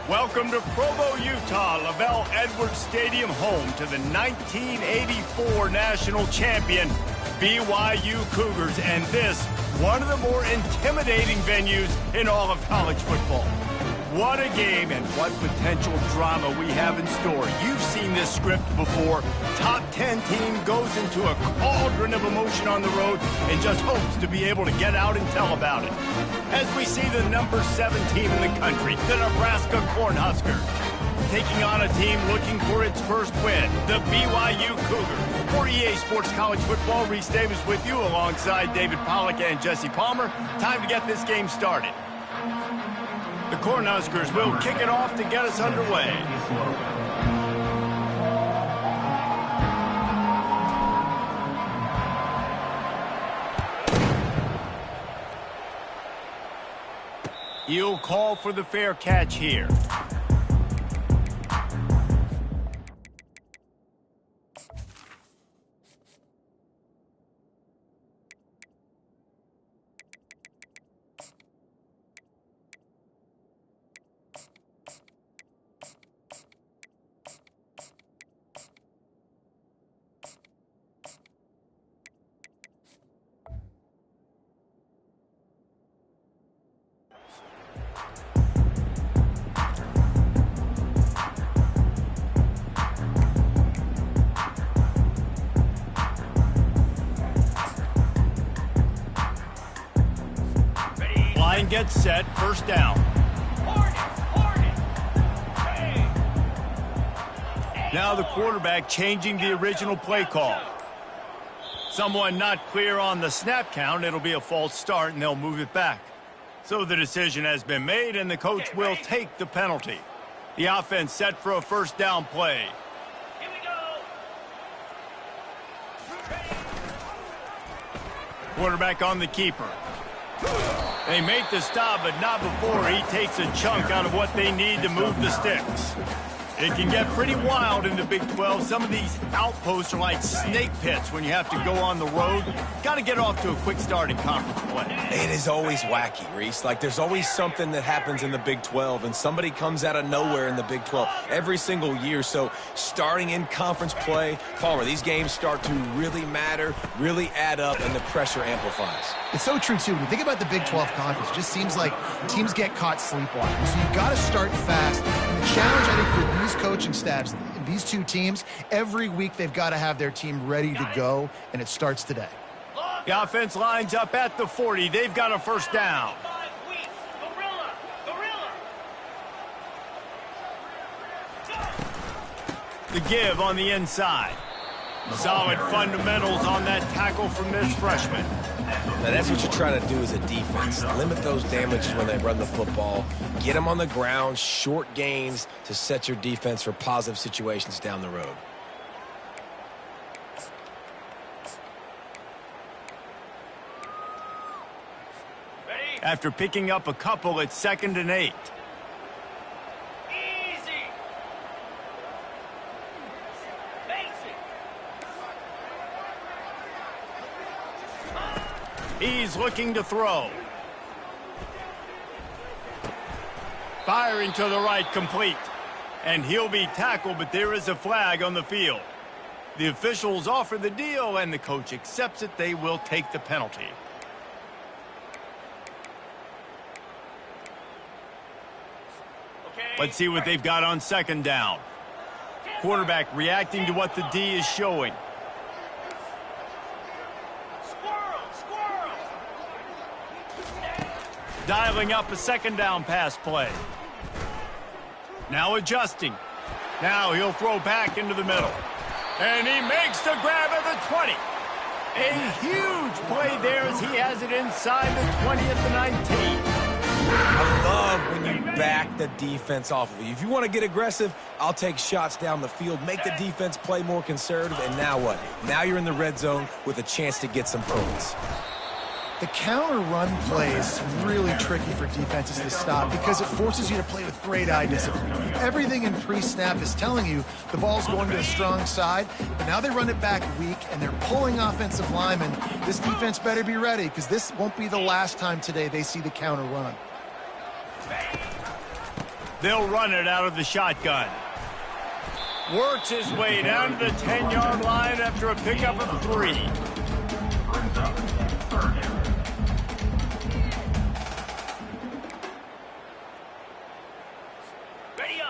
Welcome to Provo, Utah, Lavelle Edwards Stadium, home to the 1984 national champion BYU Cougars, and this, one of the more intimidating venues in all of college football. What a game and what potential drama we have in store. You've seen this script before. Top 10 team goes into a cauldron of emotion on the road and just hopes to be able to get out and tell about it. As we see the number 7 team in the country, the Nebraska Cornhuskers, taking on a team looking for its first win, the BYU Cougars. For EA Sports College Football, Reese Davis with you alongside David Pollack and Jesse Palmer. Time to get this game started. The Cornhuskers will kick it off to get us underway. You'll call for the fair catch here. Line gets set, first down. Now the quarterback changing the original play call. Someone not clear on the snap count. It'll be a false start, and they'll move it back. So the decision has been made, and the coach will take the penalty. The offense set for a first down play. Here we go. Quarterback on the keeper. They make the stop, but not before he takes a chunk out of what they need to move the sticks. It can get pretty wild in the Big 12. Some of these outposts are like snake pits when you have to go on the road. Got to get off to a quick start in conference play. It is always wacky, Reese. Like, there's always something that happens in the Big 12, and somebody comes out of nowhere in the Big 12 every single year. So starting in conference play, Palmer, these games start to really matter, really add up, and the pressure amplifies. It's so true, too. When you think about the Big 12 conference, it just seems like teams get caught sleepwalking. So you've got to start fast. And the challenge, I think, for these coaching staffs, these two teams, every week they've got to have their team ready to go, and it starts today. The offense lines up at the 40. They've got a first down. The give on the inside. Solid fundamentals on that tackle from this freshman. Now, that's what you're trying to do as a defense. Limit those damages when they run the football. Get them on the ground, short gains to set your defense for positive situations down the road. After picking up a couple, it's 2nd and 8. He's looking to throw. Firing to the right, complete. And he'll be tackled, but there is a flag on the field. The officials offer the deal, and the coach accepts it. They will take the penalty. Let's see what they've got on 2nd down. Quarterback reacting to what the D is showing. Dialing up a 2nd down pass play. Now adjusting. Now he'll throw back into the middle. And he makes the grab at the 20. A huge play there as he has it inside the 20 at the 19. I love when you back the defense off of you. If you want to get aggressive, I'll take shots down the field, make the defense play more conservative, and now what? Now you're in the red zone with a chance to get some points. The counter run play is really tricky for defenses to stop because it forces you to play with great eye discipline. Everything in pre-snap is telling you the ball's going to the strong side, but now they run it back weak and they're pulling offensive linemen. This defense better be ready because this won't be the last time today they see the counter run. They'll run it out of the shotgun. Works his way down to the 10-yard line after a pickup of 3.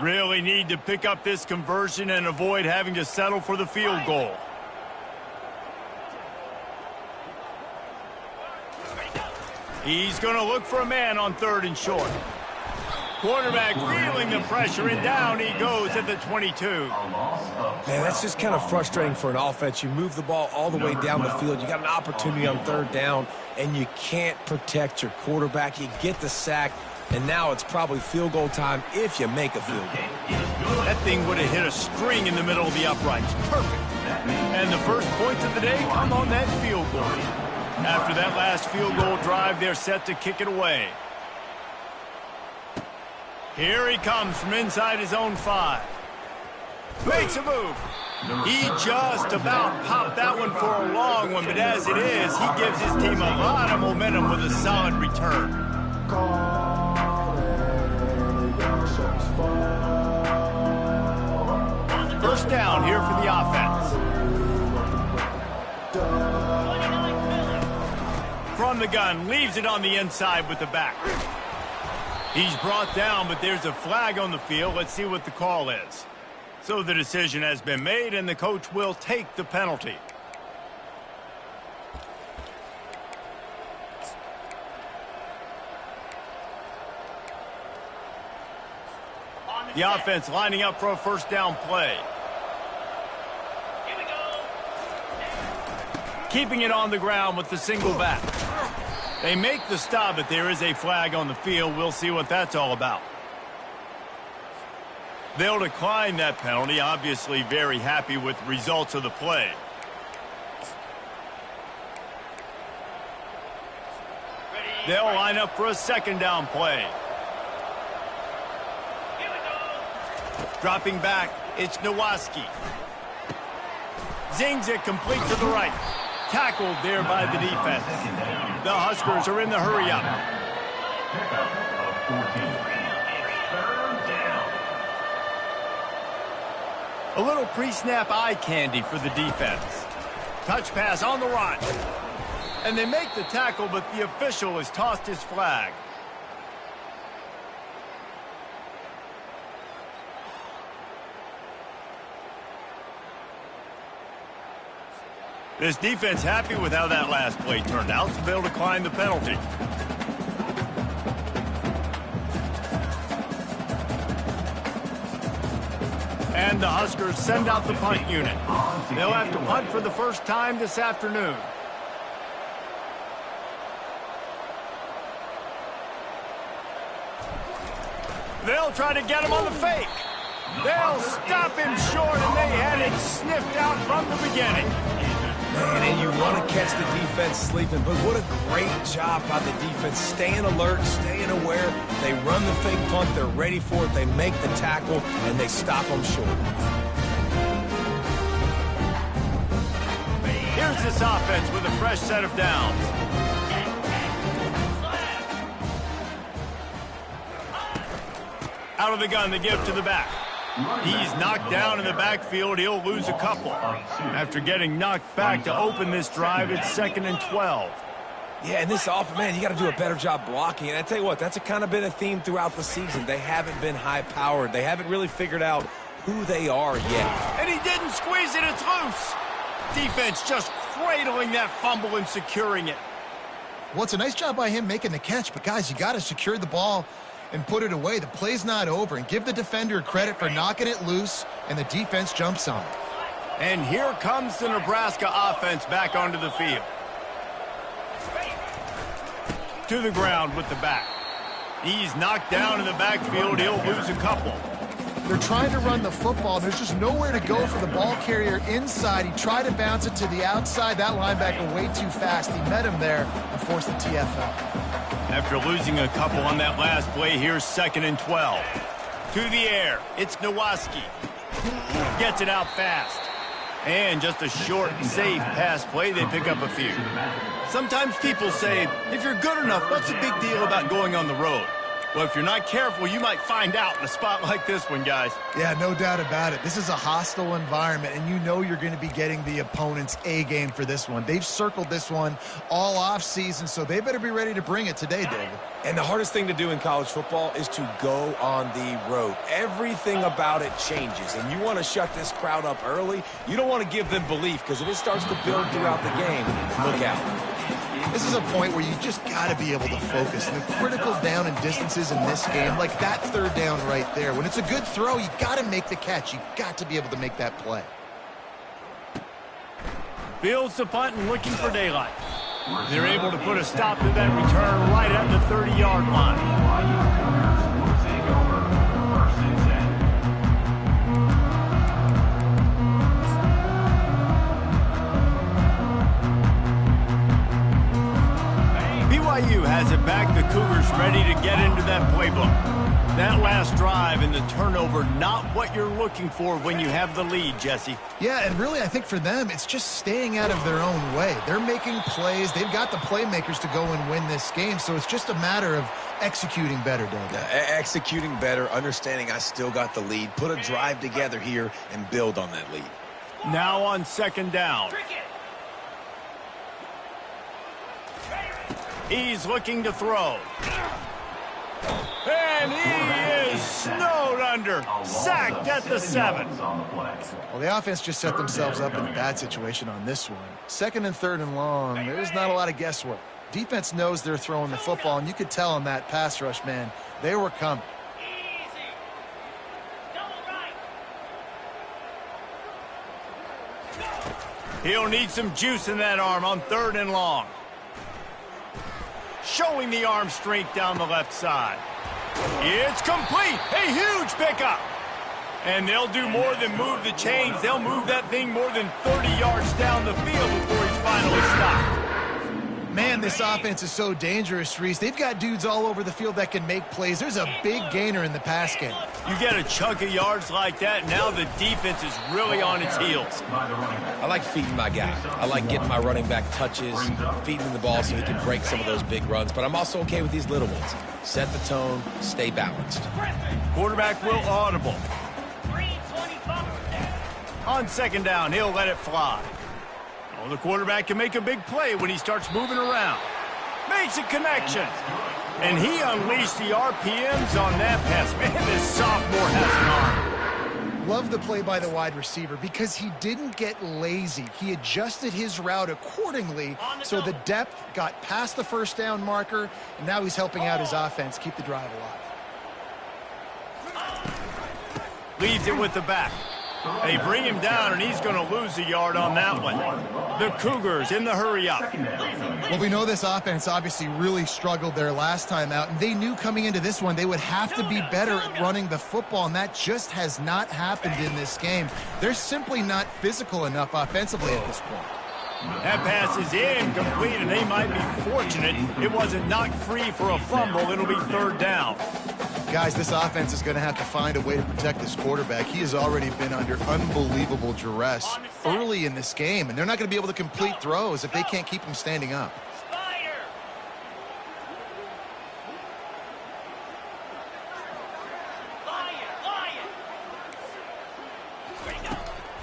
Really need to pick up this conversion and avoid having to settle for the field goal. He's going to look for a man on 3rd and short. Quarterback feeling the pressure, and down he goes at the 22. Man, that's just kind of frustrating for an offense. You move the ball all the way down the field. You got an opportunity on 3rd down, and you can't protect your quarterback. You get the sack, and now it's probably field goal time if you make a field goal. That thing would have hit a string in the middle of the uprights. Perfect. And the first points of the day come on that field goal. After that last field goal drive, they're set to kick it away. Here he comes from inside his own 5. Makes a move. He just about popped that one for a long one, but as it is, he gives his team a lot of momentum with a solid return. First down here for the offense. From the gun, leaves it on the inside with the back. He's brought down, but there's a flag on the field. Let's see what the call is. So the decision has been made, and the coach will take the penalty. The offense lining up for a first down play. Keeping it on the ground with the single back. They make the stop, but there is a flag on the field. We'll see what that's all about. They'll decline that penalty, obviously very happy with the results of the play. They'll line up for a second down play. Dropping back, it's Nowaski. Zings it complete to the right. Tackled there by the defense. The Huskers are in the hurry-up. A little pre-snap eye candy for the defense. Touch pass on the run. And they make the tackle, but the official has tossed his flag. This defense happy with how that last play turned out, so they'll decline the penalty. And the Huskers send out the punt unit. They'll have to punt for the first time this afternoon. They'll try to get him on the fake. They'll stop him short, and they had it sniffed out from the beginning. Man, and you want to catch the defense sleeping, but what a great job by the defense. Staying alert, staying aware. They run the fake punt. They're ready for it. They make the tackle, and they stop them short. Here's this offense with a fresh set of downs. Out of the gun, they give to the back. He's knocked down in the backfield. He'll lose a couple. After getting knocked back to open this drive, it's 2nd and 12. Yeah, and this offense, man, you got to do a better job blocking. And I tell you what, that's kind of been a theme throughout the season. They haven't been high-powered. They haven't really figured out who they are yet. And he didn't squeeze it. It's loose. Defense just cradling that fumble and securing it. Well, it's a nice job by him making the catch, but guys, you got to secure the ball and put it away. The play's not over, and give the defender credit for knocking it loose, and the defense jumps on it. And here comes the Nebraska offense back onto the field. To the ground with the back. He's knocked down in the backfield. He'll lose a couple. They're trying to run the football. There's just nowhere to go for the ball carrier inside. He tried to bounce it to the outside. That linebacker way too fast. He met him there and forced the TFL. After losing a couple on that last play, here's 2nd and 12. To the air, it's Nowaski. Gets it out fast. And just a short, safe pass play, they pick up a few. Sometimes people say, if you're good enough, what's the big deal about going on the road? Well, if you're not careful, you might find out in a spot like this one, guys. Yeah, no doubt about it. This is a hostile environment, and you know you're going to be getting the opponent's A game for this one. They've circled this one all offseason, so they better be ready to bring it today, David. And the hardest thing to do in college football is to go on the road. Everything about it changes, and you want to shut this crowd up early. You don't want to give them belief, because if it starts to build throughout the game, look out. This is a point where you just got to be able to focus. The critical down and distances in this game, like that third down right there. When it's a good throw, you got to make the catch. You got to be able to make that play. Fields the punt and looking for daylight. They're able to put a stop to that return right at the 30-yard line. BYU has it back. The Cougars ready to get into that playbook. That last drive and the turnover, not what you're looking for when you have the lead, Jesse. Yeah, and really, I think for them, it's just staying out of their own way. They're making plays. They've got the playmakers to go and win this game, so it's just a matter of executing better, David. Executing better, understanding I still got the lead. Put a drive together here and build on that lead. Now on second down. He's looking to throw. And he is snowed under. Sacked at the 7. Well, the offense just set themselves up in a bad situation on this one. Second and third and long, there's not a lot of guesswork. Defense knows they're throwing the football, and you could tell on that pass rush, man, they were coming. He'll need some juice in that arm on third and long. Showing the arm strength down the left side. It's complete. A huge pickup. And they'll do more than move the chains. They'll move that thing more than 30 yards down the field before he's finally stopped. Man, this offense is so dangerous, Reese. They've got dudes all over the field that can make plays. There's a big gainer in the pass game. You get a chunk of yards like that, now the defense is really on its heels. I like feeding my guy. I like getting my running back touches, feeding him the ball so he can break some of those big runs. But I'm also okay with these little ones. Set the tone, stay balanced. Quarterback will audible. On second down, he'll let it fly. Oh, the quarterback can make a big play when he starts moving around. Makes a connection. And he unleashed the RPMs on that pass. Man, this sophomore has an arm. Love the play by the wide receiver because he didn't get lazy. He adjusted his route accordingly, so the depth got past the first down marker, and now he's helping out his offense keep the drive alive. Leads it with the back. They bring him down, and he's going to lose a yard on that one. The Cougars in the hurry-up. Well, we know this offense obviously really struggled their last time out, and they knew coming into this one they would have to be better at running the football, and that just has not happened in this game. They're simply not physical enough offensively at this point. That pass is incomplete, and they might be fortunate it wasn't knocked free for a fumble. It'll be third down. Guys, this offense is going to have to find a way to protect this quarterback. He has already been under unbelievable duress early in this game, and they're not going to be able to complete throws if they can't keep him standing up.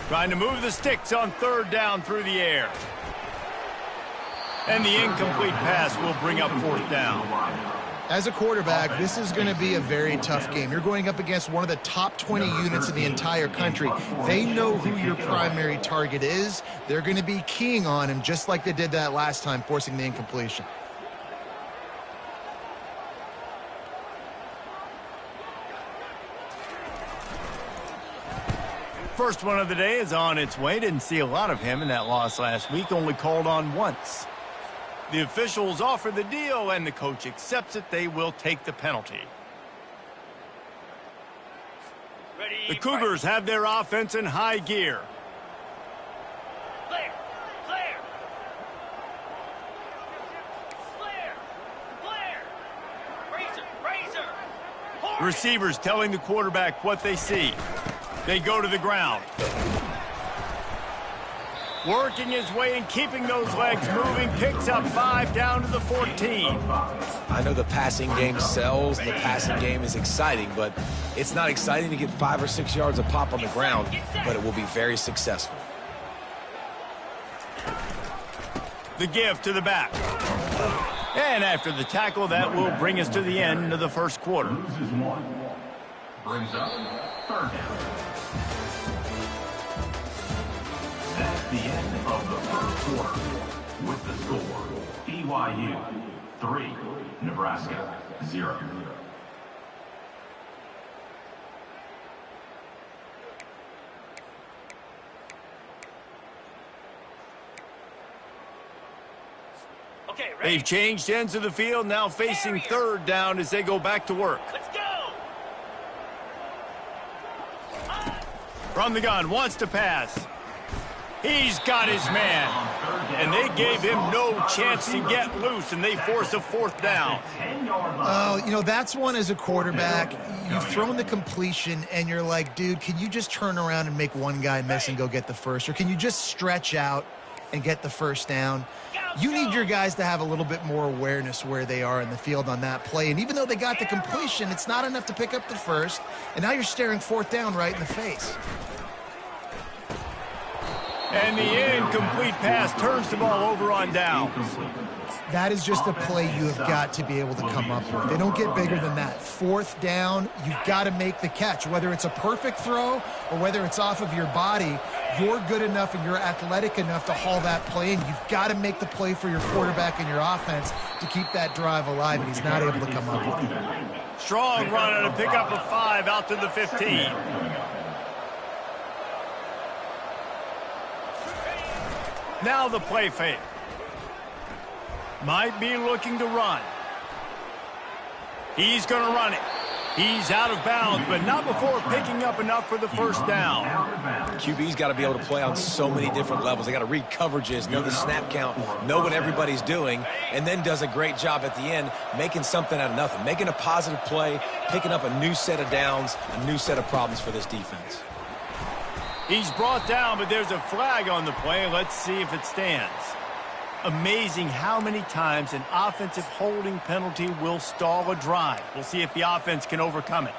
Trying to move the sticks on third down through the air. And the incomplete pass will bring up fourth down. As a quarterback, this is going to be a very tough game. You're going up against one of the top 20 units in the entire country. They know who your primary target is. They're going to be keying on him just like they did that last time, forcing the incompletion. First one of the day is on its way. Didn't see a lot of him in that loss last week. Only called on once. The officials offer the deal, and the coach accepts it. They will take the penalty. The Cougars have their offense in high gear. Clear. Razor. Receivers telling the quarterback what they see. They go to the ground. Working his way and keeping those legs moving, picks up 5 down to the 14. I know the passing game sells, the passing game is exciting, but it's not exciting to get 5 or 6 yards of pop on the ground, but it will be very successful. The give to the back. And after the tackle, that will bring us to the end of the first quarter. Brings up third down. That's the end of the first quarter. With the score, BYU 3, Nebraska 0. Okay, ready? They've changed ends of the field, now facing third down as they go back to work. Let's go. From the gun, wants to pass. He's got his man. And they gave him no chance to get loose, and they force a fourth down. Oh, you know, that's one as a quarterback. You've thrown the completion, and you're like, dude, can you just turn around and make one guy miss and go get the first? Or can you just stretch out and get the first down? You need your guys to have a little bit more awareness where they are in the field on that play. And even though they got the completion, it's not enough to pick up the first. And now you're staring fourth down right in the face. And the incomplete pass turns the ball over on down. That is just a play you have got to be able to come up with. They don't get bigger than that. Fourth down, you've got to make the catch. Whether it's a perfect throw or whether it's off of your body, you're good enough and you're athletic enough to haul that play in. You've got to make the play for your quarterback and your offense to keep that drive alive, and he's not able to come up with it. Strong run and a pickup of 5 out to the 15. Now the play fake. Might be looking to run. He's going to run it. He's out of bounds, but not before picking up enough for the first down. QB's got to be able to play on so many different levels. They got to read coverages, know the snap count, know what everybody's doing, and then does a great job at the end making something out of nothing, making a positive play, picking up a new set of downs, a new set of problems for this defense. He's brought down, but there's a flag on the play. Let's see if it stands. Amazing how many times an offensive holding penalty will stall a drive. We'll see if the offense can overcome it.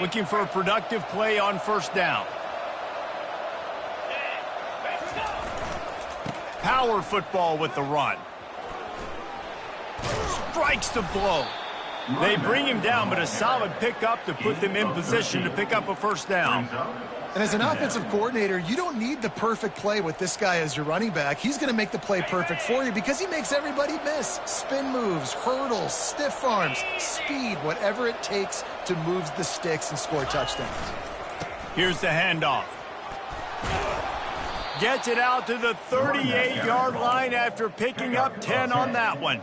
Looking for a productive play on first down. Power football with the run. Strikes the blow. They bring him down, but a solid pickup to put them in position to pick up a first down. And as an offensive coordinator, you don't need the perfect play with this guy as your running back. He's going to make the play perfect for you because he makes everybody miss. Spin moves, hurdles, stiff arms, speed, whatever it takes to move the sticks and score touchdowns. Here's the handoff. Gets it out to the 38-yard line after picking up 10 on that one.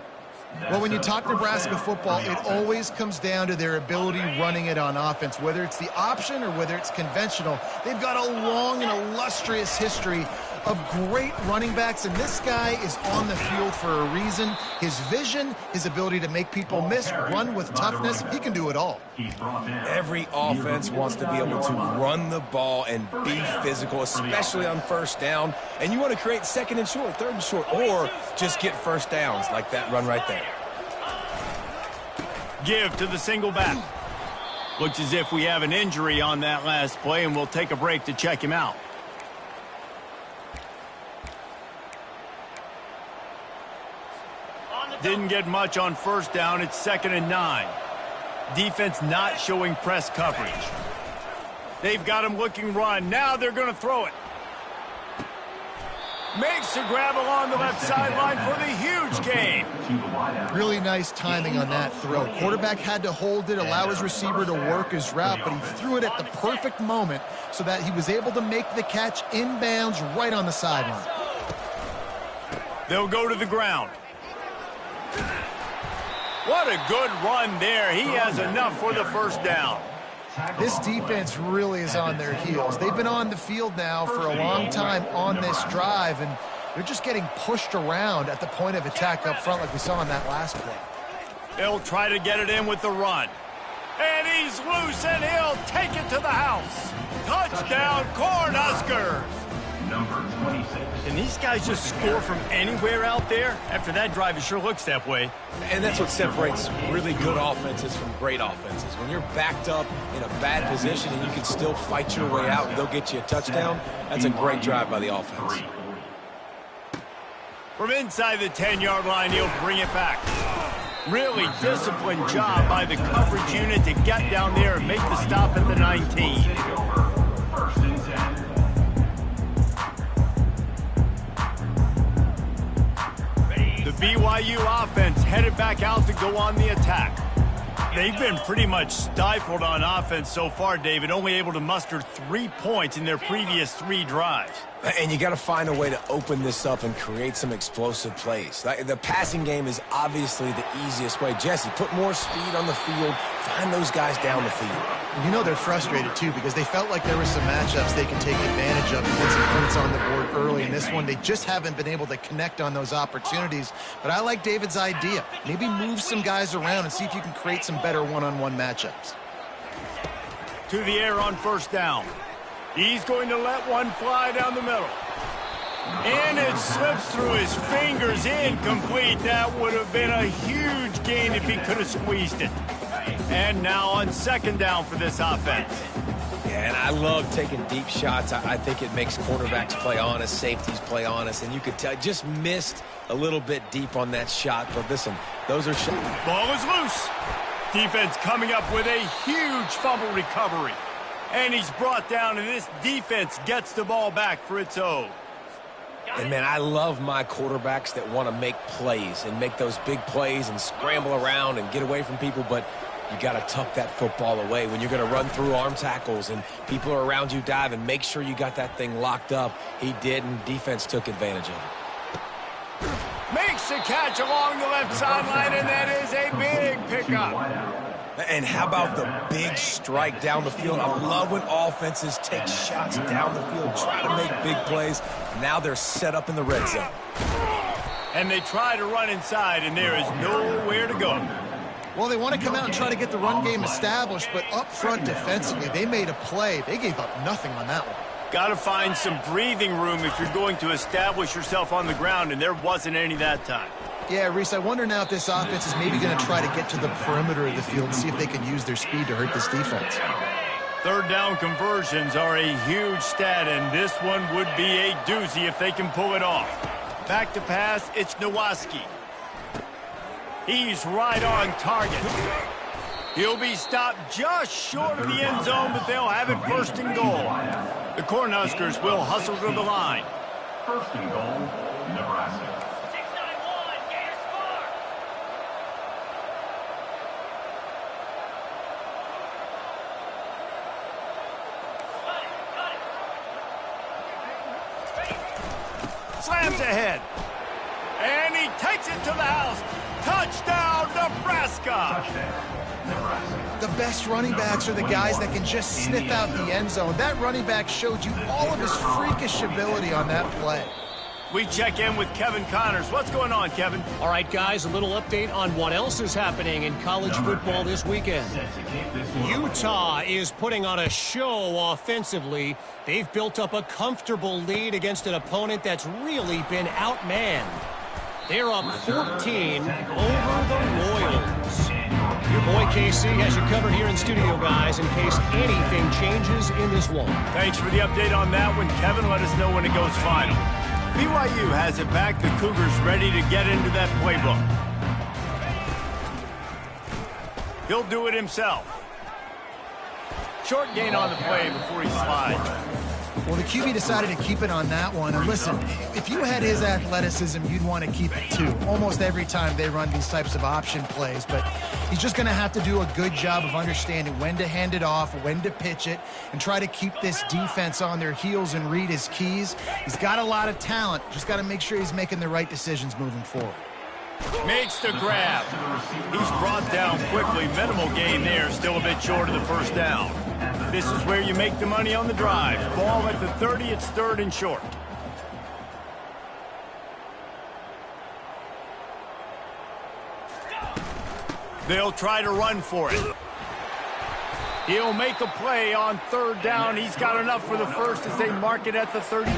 Well, when you talk Nebraska football, it always comes down to their ability running it on offense, whether it's the option or whether it's conventional. They've got a long and illustrious history of great running backs, and this guy is on the field for a reason. His vision, his ability to make people miss, run with toughness, he can do it all. Every offense wants to be able to run the ball and be physical, especially on first down. And you want to create second and short, third and short, or just get first downs like that run right there. Give to the single back. Looks as if we have an injury on that last play, and we'll take a break to check him out. Didn't get much on first down. It's 2nd and 9. Defense not showing press coverage. They've got him looking run. Now they're going to throw it. Makes the grab along the left sideline for the huge gain. Really nice timing on that throw. Quarterback had to hold it, allow his receiver to work his route, but he threw it at the perfect moment so that he was able to make the catch inbounds right on the sideline. They'll go to the ground. What a good run there. He has enough for the first down. This defense really is on their heels. They've been on the field now for a long time on this drive, and they're just getting pushed around at the point of attack up front like we saw on that last play. They'll try to get it in with the run. And he's loose, and he'll take it to the house. Touchdown, Cornhuskers. number 26. Can these guys just score from anywhere out there? After that drive, it sure looks that way. And that's what separates really good offenses from great offenses. When you're backed up in a bad position and you can still fight your way out and they'll get you a touchdown, that's a great drive by the offense. From inside the 10-yard line, he'll bring it back. Really disciplined job by the coverage unit to get down there and make the stop at the 19. First and 10. The BYU offense headed back out to go on the attack. They've been pretty much stifled on offense so far, David, only able to muster 3 points in their previous 3 drives. And you got to find a way to open this up and create some explosive plays. The passing game is obviously the easiest way. Jesse, put more speed on the field. Find those guys down the field. You know they're frustrated, too, because they felt like there were some matchups they could take advantage of and get some points on the board early. In this one, they just haven't been able to connect on those opportunities. But I like David's idea. Maybe move some guys around and see if you can create some better one-on-one matchups. To the air on first down. He's going to let one fly down the middle. And it slips through his fingers, incomplete. That would have been a huge gain if he could have squeezed it. And now on second down for this offense. Yeah, and I love taking deep shots. I think it makes quarterbacks play honest, safeties play honest, and you could tell just missed a little bit deep on that shot. But listen, those are shots. Ball is loose. Defense coming up with a huge fumble recovery. And he's brought down, and this defense gets the ball back for its own. And, man, I love my quarterbacks that want to make plays and make those big plays and scramble around and get away from people, but you got to tuck that football away. When you're going to run through arm tackles and people are around you diving, make sure you got that thing locked up. He did, and defense took advantage of it. Makes the catch along the left sideline, and that is a big pickup. And how about the big strike down the field? I love when offenses take shots down the field, try to make big plays. Now they're set up in the red zone. And they try to run inside, and there is nowhere to go. Well, they want to come out and try to get the run game established, but up front defensively, they made a play. They gave up nothing on that one. Got to find some breathing room if you're going to establish yourself on the ground, and there wasn't any that time. Yeah, Reese, I wonder now if this offense is maybe going to try to get to the perimeter of the field and see if they can use their speed to hurt this defense. Third down conversions are a huge stat, and this one would be a doozy if they can pull it off. Back to pass, it's Nowaski. He's right on target. He'll be stopped just short of the end zone, but they'll have it first and goal. The Cornhuskers will hustle to the line. First and goal, Nebraska. Slams ahead. And he takes it to the house. Touchdown, Nebraska. Touchdown, Nebraska. The best running backs are the guys that can just sniff out the end zone. That running back showed you all of his freakish ability on that play. We check in with Kevin Connors. What's going on, Kevin? All right, guys, a little update on what else is happening in college football this weekend. Utah is putting on a show offensively. They've built up a comfortable lead against an opponent that's really been outmanned. They're up 14 over the Royals. Your boy KC has you covered here in studio, guys, in case anything changes in this one. Thanks for the update on that one, Kevin. Let us know when it goes final. BYU has it back. The Cougars ready to get into that playbook. He'll do it himself. Short gain on the play before he slides. Well, the QB decided to keep it on that one. And listen, if you had his athleticism, you'd want to keep it too. Almost every time they run these types of option plays. But he's just going to have to do a good job of understanding when to hand it off, when to pitch it, and try to keep this defense on their heels and read his keys. He's got a lot of talent. Just got to make sure he's making the right decisions moving forward. Makes the grab. He's brought down quickly. Minimal gain there. Still a bit short of the first down. This is where you make the money on the drive. Ball at the 30. It's third and short. They'll try to run for it. He'll make a play on third down. He's got enough for the first as they mark it at the 32.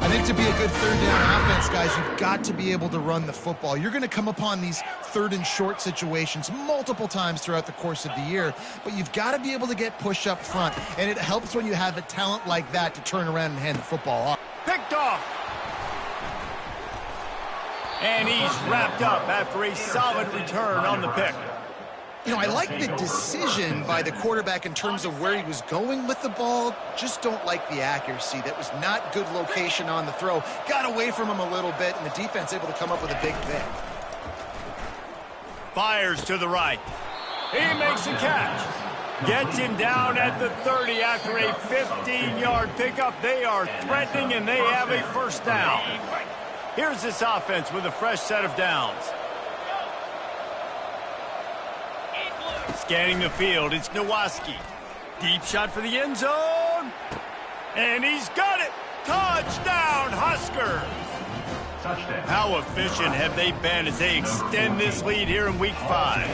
I think to be a good third down offense, guys, you've got to be able to run the football. You're going to come upon these third and short situations multiple times throughout the course of the year, but you've got to be able to get push up front, and it helps when you have a talent like that to turn around and hand the football off. Picked off. And he's wrapped up after a solid return on the pick. You know, I like the decision by the quarterback in terms of where he was going with the ball. Just don't like the accuracy. That was not good location on the throw. Got away from him a little bit, and the defense able to come up with a big pick. Fires to the right. He makes a catch. Gets him down at the 30 after a 15-yard pickup. They are threatening, and they have a first down. Here's this offense with a fresh set of downs. Scanning the field, it's Nowaski. Deep shot for the end zone. And he's got it. Touchdown, Huskers. Touchdown. How efficient have they been as they extend this lead here in Week 5?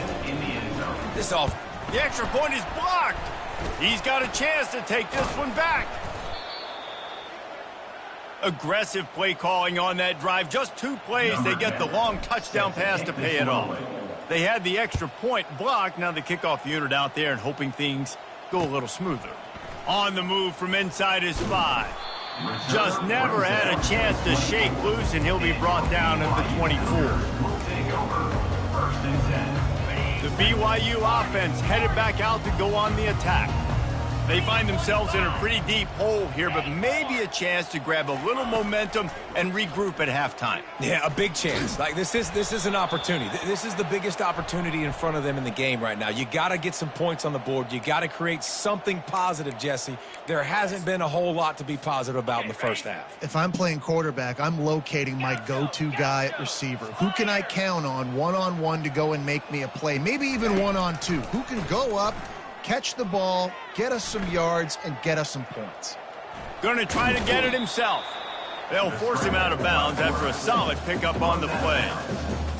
The extra point is blocked. He's got a chance to take this one back. Aggressive play calling on that drive. Just 2 plays, they get the long touchdown pass to pay it off. They had the extra point blocked. Now the kickoff unit out there and hoping things go a little smoother. On the move from inside his 5. Just never had a chance to shake loose, and he'll be brought down at the 24. The BYU offense headed back out to go on the attack. They find themselves in a pretty deep hole here, but maybe a chance to grab a little momentum and regroup at halftime. Yeah, a big chance. Like this is an opportunity. This is the biggest opportunity in front of them in the game right now. You got to get some points on the board. You got to create something positive, Jesse. There hasn't been a whole lot to be positive about in the first half. If I'm playing quarterback, I'm locating my go-to guy at receiver. Who can I count on one-on-one to go and make me a play? Maybe even one-on-two. Who can go up, catch the ball, get us some yards, and get us some points? Going to try to get it himself. They'll force him out of bounds after a solid pickup on the play.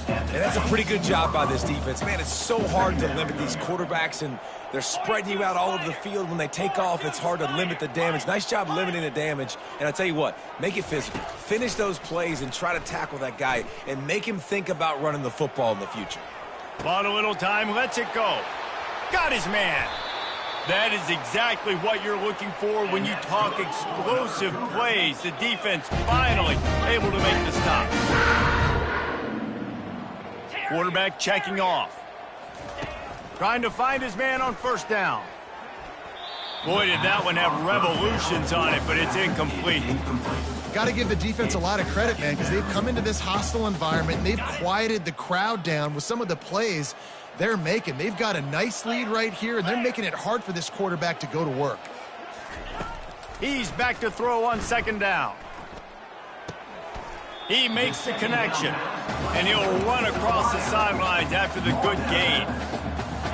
And that's a pretty good job by this defense. Man, it's so hard to limit these quarterbacks, and they're spreading you out all over the field. When they take off, it's hard to limit the damage. Nice job limiting the damage. And I tell you what, make it physical. Finish those plays and try to tackle that guy and make him think about running the football in the future. Bought a little time, lets it go. Got his man. That is exactly what you're looking for when you talk explosive plays. The defense finally able to make the stop. Quarterback checking off. Trying to find his man on first down. Boy, did that one have revolutions on it, but it's incomplete. Got to give the defense a lot of credit, man, because they've come into this hostile environment, and they've quieted the crowd down with some of the plays they're making. They've got a nice lead right here, and they're making it hard for this quarterback to go to work. He's back to throw on second down. He makes the connection, and he'll run across the sidelines after the good gain.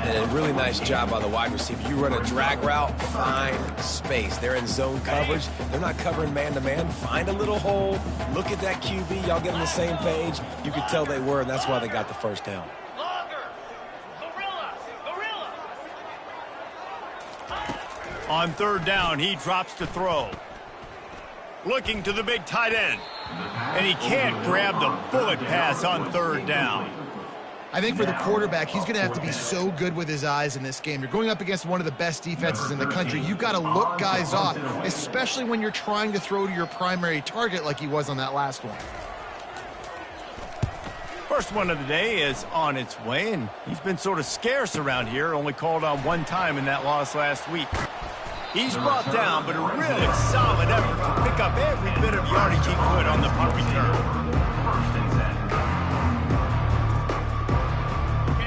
And a really nice job by the wide receiver. You run a drag route, find space. They're in zone coverage. They're not covering man-to-man. Find a little hole. Look at that QB. Y'all get on the same page. You could tell they were, and that's why they got the first down. On third down, he drops to throw. Looking to the big tight end. And he can't grab the bullet pass on third down. I think for the quarterback, he's going to have to be so good with his eyes in this game. You're going up against one of the best defenses in the country. You've got to look guys off, especially when you're trying to throw to your primary target like he was on that last one. First one of the day is on its way, and he's been sort of scarce around here, only called on one time in that loss last week. He's brought down, but a really solid effort to pick up every bit of yardage he could on the punt return.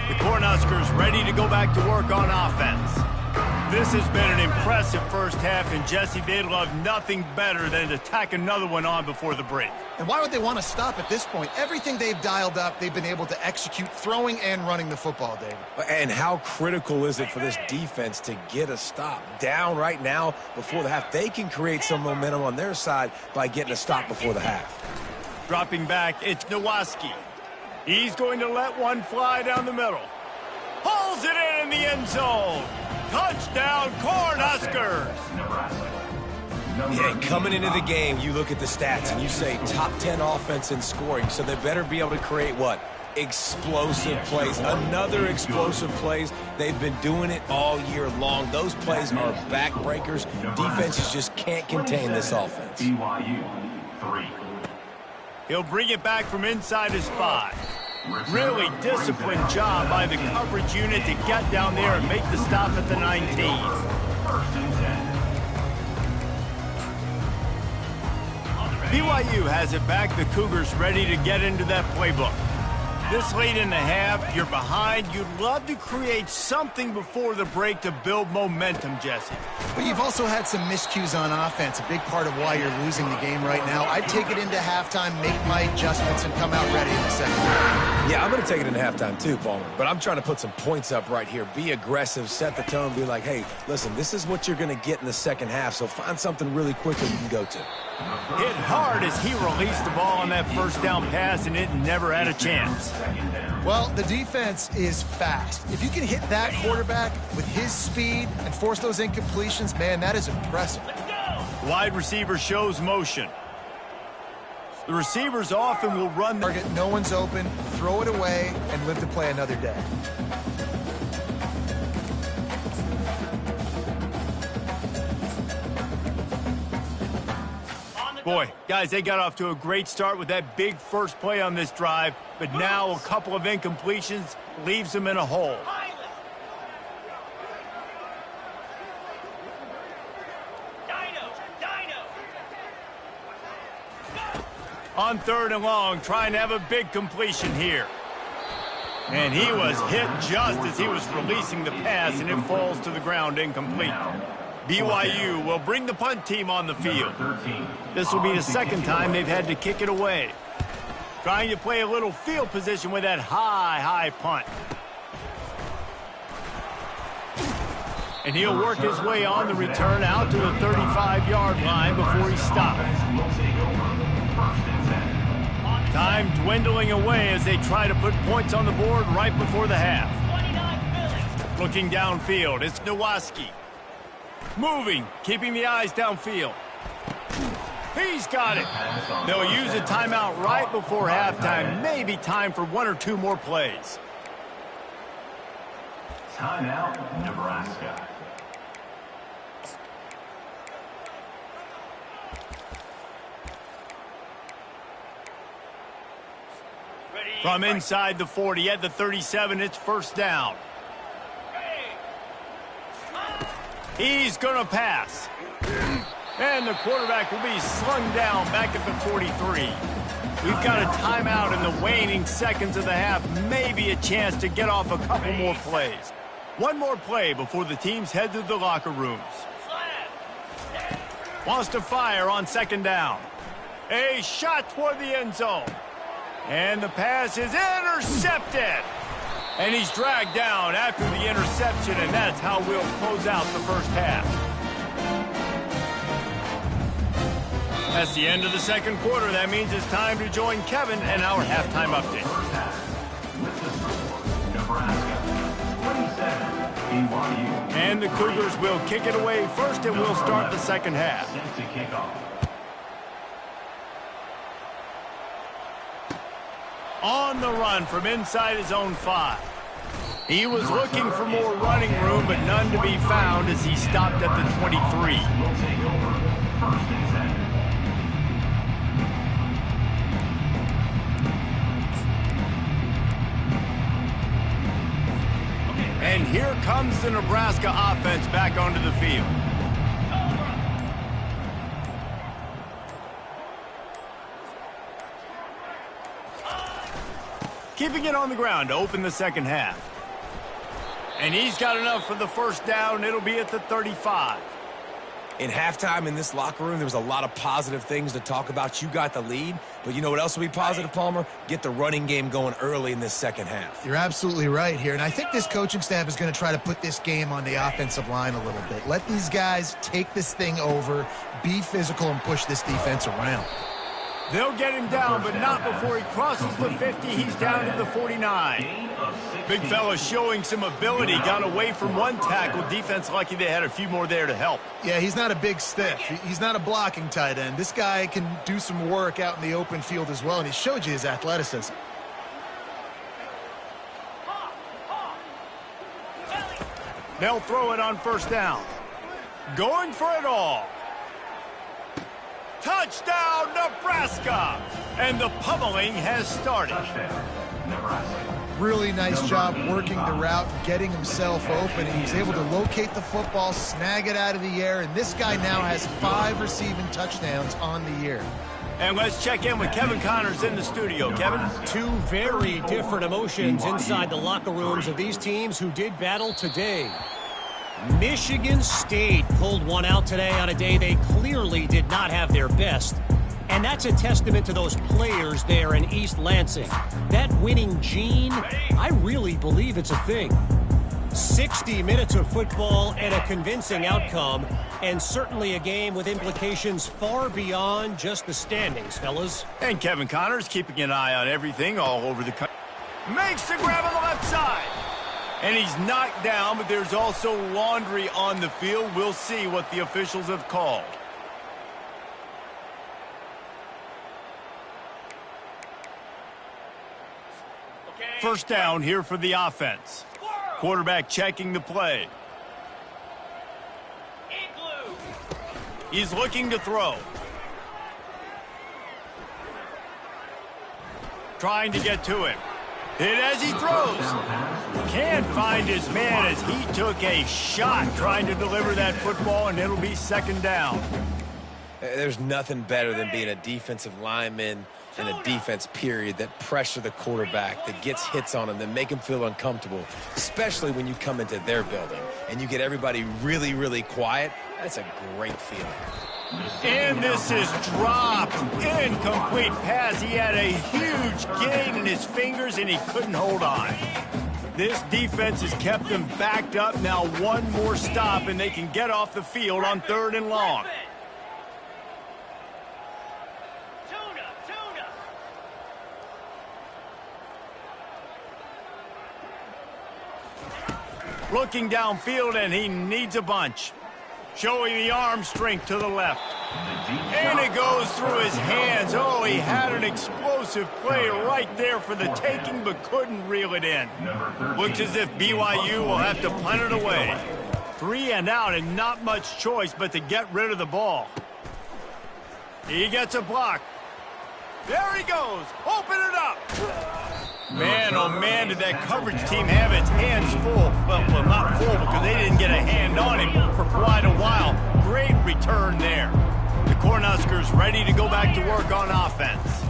The Cornhuskers ready to go back to work on offense. This has been an impressive first half, and Jesse, they'd love nothing better than to tack another one on before the break. And why would they want to stop at this point? Everything they've dialed up, they've been able to execute throwing and running the football, David. And how critical is it for this defense to get a stop? Down right now before the half. They can create some momentum on their side by getting a stop before the half. Dropping back, it's Nowaski. He's going to let one fly down the middle. Pulls it in the end zone. Touchdown, Cornhuskers! Yeah, coming into the game, you look at the stats and you say top 10 offense in scoring, so they better be able to create what? Explosive plays. Another explosive plays. They've been doing it all year long. Those plays are backbreakers. Defenses just can't contain this offense. BYU 3. He'll bring it back from inside his 5. Really disciplined job by the coverage unit to get down there and make the stop at the 19. First and 10. BYU has it back. The Cougars ready to get into that playbook. This late in the half, you're behind. You'd love to create something before the break to build momentum, Jesse. But you've also had some miscues on offense, a big part of why you're losing the game right now. I'd take it into halftime, make my adjustments, and come out ready in the second half. Yeah, I'm going to take it into halftime too, Palmer. But I'm trying to put some points up right here. Be aggressive, set the tone, be like, hey, listen, this is what you're going to get in the second half, so find something really quickly you can go to. Hit hard as he released the ball on that first down pass, and it never had a chance. Well, the defense is fast. If you can hit that quarterback with his speed and force those incompletions, man, that is impressive. Wide receiver shows motion. The receivers often will run the target. No one's open. Throw it away and live to play another day. Boy, guys, they got off to a great start with that big first play on this drive, but now a couple of incompletions leaves them in a hole. On 3rd and long, trying to have a big completion here. And he was hit just as he was releasing the pass, and it falls to the ground incomplete. BYU will bring the punt team on the field. This will be the second time they've had to kick it away. Trying to play a little field position with that high punt. And he'll work his way on the return out to the 35-yard line before he stops. Time dwindling away as they try to put points on the board right before the half. Looking downfield, it's Nowaski. Moving, keeping the eyes downfield. He's got it. They'll use a timeout right before halftime. Maybe time for 1 or 2 more plays. Timeout, Nebraska. From inside the 40 at the 37, it's first down. He's going to pass. And the quarterback will be slung down back at the 43. We've got a timeout in the waning seconds of the half. Maybe a chance to get off a couple more plays. One more play before the teams head to the locker rooms. Wants to fire on 2nd down. A shot toward the end zone. And the pass is intercepted. And he's dragged down after the interception, and that's how we'll close out the first half. That's the end of the second quarter. That means it's time to join Kevin and our halftime update. First half, with the score, Nebraska 27, BYU. And the Cougars will kick it away first, and we'll start the second half. Set to kick off. On the run from inside his own 5. He was looking for more running room, but none to be found as he stopped at the 23. Will take over. First and 10. And here comes the Nebraska offense back onto the field. Keeping it on the ground to open the second half. And he's got enough for the first down. It'll be at the 35. In halftime in this locker room, there was a lot of positive things to talk about. You got the lead, but you know what else will be positive, Palmer? Get the running game going early in this second half. You're absolutely right here, and I think this coaching staff is going to try to put this game on the offensive line a little bit. Let these guys take this thing over, be physical, and push this defense around. They'll get him down, but not before he crosses the 50. He's down to the 49. Gain of 6 Big fella showing some ability. Got away from one tackle. Defense lucky they had a few more there to help. Yeah, he's not a big stiff. He's not a blocking tight end. This guy can do some work out in the open field as well, and he showed you his athleticism. They'll throw it on first down. Going for it all. Touchdown, Nebraska! And the pummeling has started. Touchdown, Nebraska. Really nice job working the route, getting himself open. He was able to locate the football, snag it out of the air, and this guy now has 5 receiving touchdowns on the year. And let's check in with Kevin Connors in the studio. Kevin? Two very different emotions inside the locker rooms of these teams who did battle today. Michigan State pulled one out today on a day they clearly did not have their best. And that's a testament to those players there in East Lansing. That winning gene, I really believe it's a thing. 60 minutes of football and a convincing outcome, and certainly a game with implications far beyond just the standings, fellas. And Kevin Connors keeping an eye on everything all over the country. Makes the grab on the left side. And he's knocked down, but there's also laundry on the field. We'll see what the officials have called. First down here for the offense. Quarterback checking the play. He's looking to throw. Trying to get to him. Hit as he throws. Can't find his man as he took a shot trying to deliver that football, and it'll be second down. There's nothing better than being a defensive lineman and a defense period that pressure the quarterback, that gets hits on him, that make him feel uncomfortable, especially when you come into their building and you get everybody really, really quiet. That's a great feeling. And this is dropped. Incomplete pass. He had a huge gain in his fingers, and he couldn't hold on. This defense has kept them backed up. Now one more stop, and they can get off the field on 3rd and long. Looking downfield, and he needs a bunch. Showing the arm strength to the left. And it goes through his hands. Oh, he had an explosive play right there for the taking, but couldn't reel it in. Looks as if BYU will have to punt it away. 3 and out, and not much choice but to get rid of the ball. He gets a block. There he goes. Open it up. Man, oh man, did that coverage team have its hands full. Well, not full because they didn't get a hand on him for quite a while. Great return there. The Cornhuskers ready to go back to work on offense.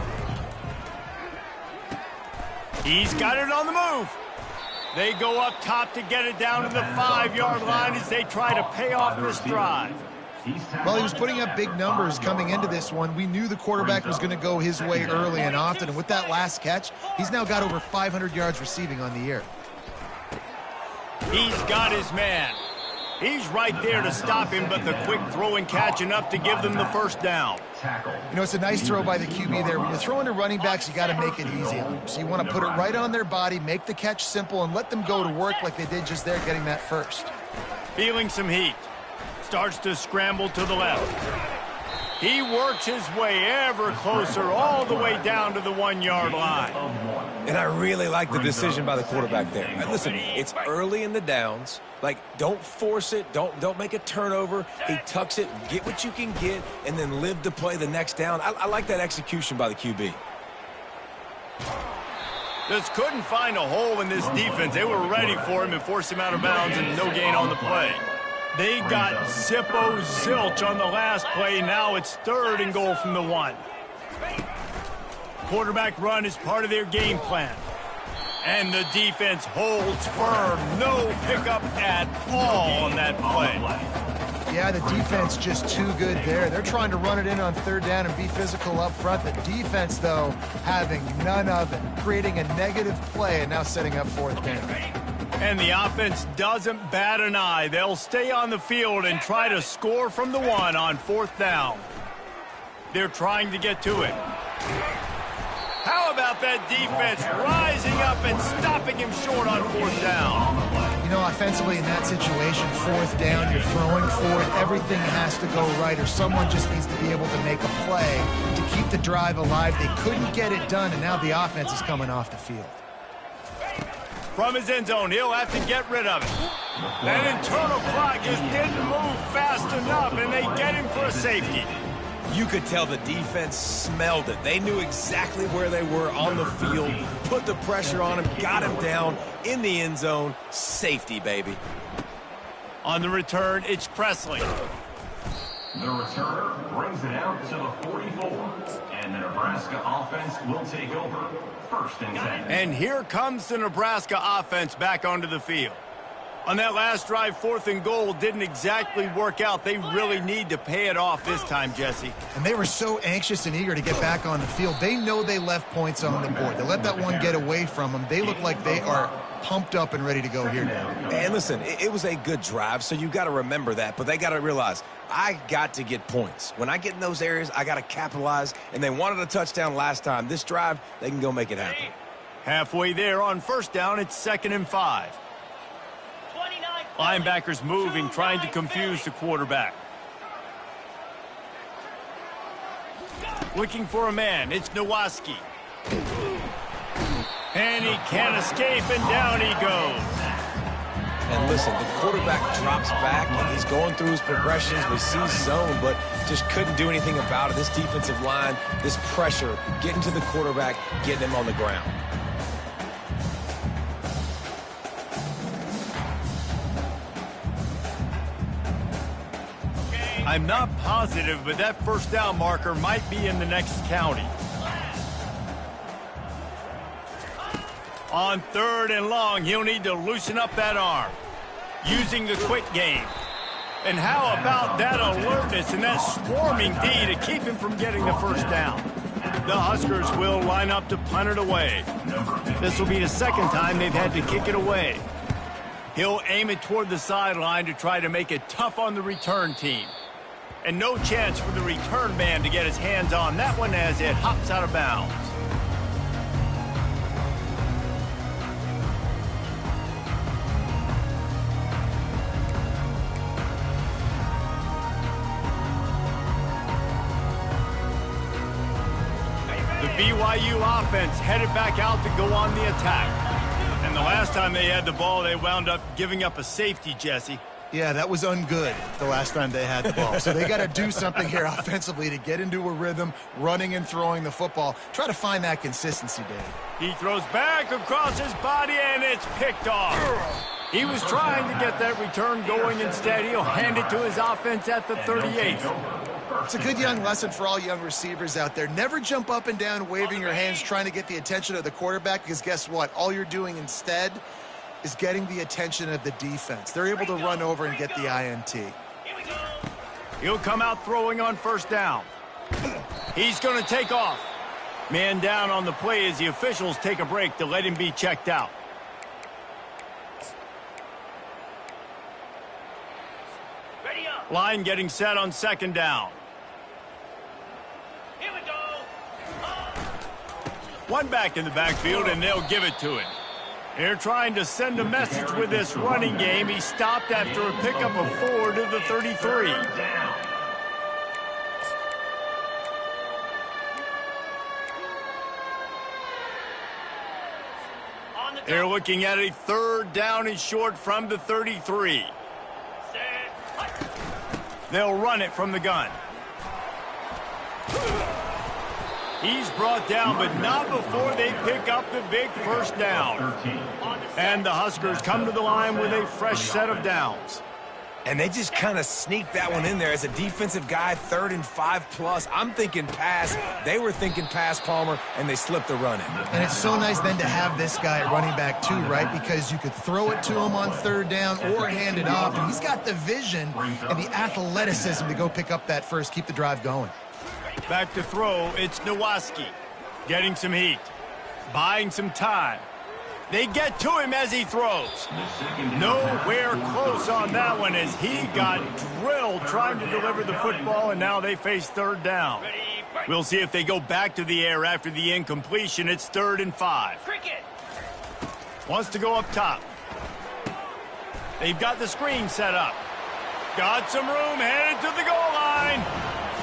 He's got it on the move. They go up top to get it down to the 5-yard line as they try to pay off this drive. Well, he was putting up big numbers coming into this one. We knew the quarterback was going to go his way early and often. And with that last catch, he's now got over 500 yards receiving on the year. He's got his man. He's right there to stop him, but the quick throw and catch enough to give them the first down. You know, it's a nice throw by the QB there. When you're throwing to running backs, you got to make it easy on them. So you want to put it right on their body, make the catch simple, and let them go to work like they did just there getting that first. Feeling some heat. Starts to scramble to the left. He works his way ever closer all the way down to the 1-yard line. And I really like the decision by the quarterback there. Listen, it's early in the downs. Like, don't force it. Don't make a turnover. He tucks it, get what you can get, and then live to play the next down. I like that execution by the QB. Just couldn't find a hole in this defense. They were ready for him and forced him out of bounds, and no gain on the play. They got Zippo zilch on the last play. Now it's 3rd and goal from the 1. Quarterback run is part of their game plan. And the defense holds firm. No pickup at all on that play. Yeah, the defense just too good there. They're trying to run it in on 3rd down and be physical up front. The defense, though, having none of it, creating a negative play and now setting up 4th down. And the offense doesn't bat an eye. They'll stay on the field and try to score from the 1 on 4th down. They're trying to get to it. How about that defense rising up and stopping him short on fourth down? You know, offensively in that situation, fourth down, you're throwing for it. Everything has to go right, or someone just needs to be able to make a play to keep the drive alive. They couldn't get it done, and now the offense is coming off the field. From his end zone, he'll have to get rid of it. That internal clock just didn't move fast enough, and they get him for a safety. You could tell the defense smelled it. They knew exactly where they were on the field, put the pressure on him, got him down in the end zone. Safety, baby. On the return, it's Presley. The returner brings it out to the 44, and the Nebraska offense will take over. First and 10. And here comes the Nebraska offense back onto the field. On that last drive, 4th and goal didn't exactly work out. They really need to pay it off this time, Jesse. And they were so anxious and eager to get back on the field. They know they left points on the board. They let that one get away from them. They look like they are pumped up and ready to go here now. And listen, it was a good drive, so you got to remember that. But they got to realize, I got to get points. When I get in those areas, I got to capitalize. And they wanted a touchdown last time. This drive, they can go make it happen. Halfway there on first down, it's 2nd and 5. Linebackers moving, trying to confuse the quarterback. Looking for a man, it's Nowaski. And he can't escape, and down he goes. And listen, the quarterback drops back, and he's going through his progressions. We see zone, but just couldn't do anything about it. This defensive line, this pressure, getting to the quarterback, getting him on the ground. I'm not positive, but that first down marker might be in the next county. On 3rd and long, he'll need to loosen up that arm, using the quick game. And how about that alertness and that swarming D to keep him from getting the first down? The Huskers will line up to punt it away. This will be the second time they've had to kick it away. He'll aim it toward the sideline to try to make it tough on the return team. And no chance for the return man to get his hands on that one as it hops out of bounds. The BYU offense headed back out to go on the attack. And the last time they had the ball, they wound up giving up a safety, Jesse. Yeah, that was ungood the last time they had the ball. So they got to do something here offensively to get into a rhythm, running and throwing the football. Try to find that consistency, Dave. He throws back across his body, and it's picked off. He was trying to get that return going. Instead, he'll hand it to his offense at the 38. It's a good young lesson for all young receivers out there. Never jump up and down waving your hands trying to get the attention of the quarterback, because guess what? All you're doing instead is getting the attention of the defense. They're able to run over and get the INT. He'll come out throwing on first down. He's going to take off. Man down on the play as the officials take a break to let him be checked out. Line getting set on 2nd down. Here we go. One back in the backfield, and they'll give it to him. They're trying to send a message with this running game. He stopped after a pickup of 4 to the 33. They're looking at a 3rd down and short from the 33. They'll run it from the gun. He's brought down, but not before they pick up the big first down. And the Huskers come to the line with a fresh set of downs. And they just kind of sneaked that one in there as a defensive guy, 3rd and 5+. I'm thinking pass. They were thinking pass, Palmer, and they slipped the run in. And it's so nice then to have this guy at running back too, right? Because you could throw it to him on 3rd down or hand it off. And he's got the vision and the athleticism to go pick up that first, keep the drive going. Back to throw, it's Nowaski. Getting some heat. Buying some time. They get to him as he throws. Nowhere close on that one as he got drilled trying to deliver the football, and now they face 3rd down. We'll see if they go back to the air after the incompletion. It's 3rd and 5. Cricket. Wants to go up top. They've got the screen set up. Got some room, headed to the goal line.